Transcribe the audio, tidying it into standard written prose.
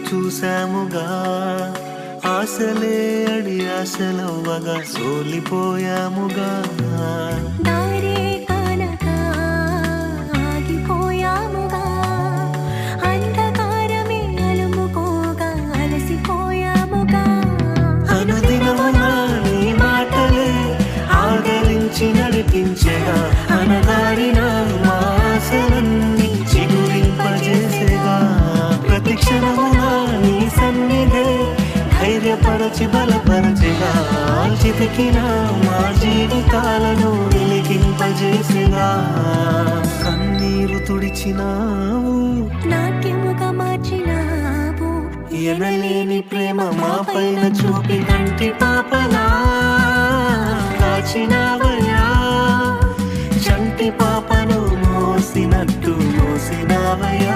చూసాముగా, ఆశలే అడి ఆశలవ్వగా సోలిపోయాముగా. దారే కానక ఆగిపోయాముగా, అంధకారమే అలుముకోగా అలసిపోయాముగా. అనుదినమున నీ మాటలే ఆదరించి నడిపించెగా, అనగారిన మా ఆశలన్నీ చిగురింపజేసేగా. ప్రతి క్షణమున నీ సన్నిధే ధైర్యపరచి బలపరచెగా, చితికిన మా జీవితాలను వెలిగింపజేసేగా. కన్నీరు తుడిచినావు, నాట్యముగా మార్చినావు, ఎనలేని ప్రేమ మా పైన చూపి కంటి పాపలా కాచినావయ్యా. చంటి పాపను మోసినట్టు మోసినావయ్యా.